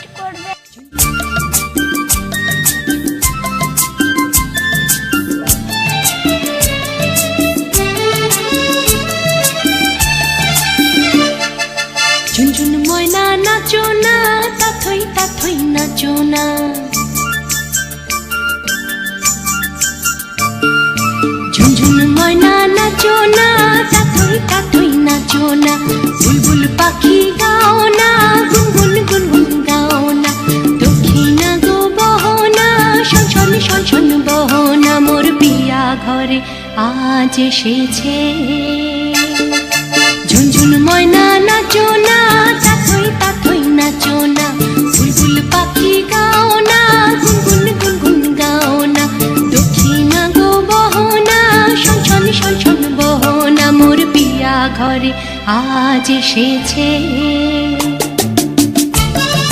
Support করবে। ঝুনঝুন ময়না নাচো না, তাথই তাথই নাচো না। ঝুনঝুন ময়না নাচো না, তাথই তাথই নাচো না। বুলবুল পাখি গাও না, গুনগুন গুনগুন গাও না। দক্ষিণা গো বহনা, শনশন শনশন বহনা। মোর পিয়া ঘরে আজ এসেছে। ঝুনঝুন ময়না নাচো না, তাথই তাথই নাচো না। বুলবুল পাখি গাও না, গুনগুন গুনগুন গাও না। দক্ষিণা গো বহনা, শনশন শনশন বহনা। মোর পিয়া ঘরে আজ এসেছে।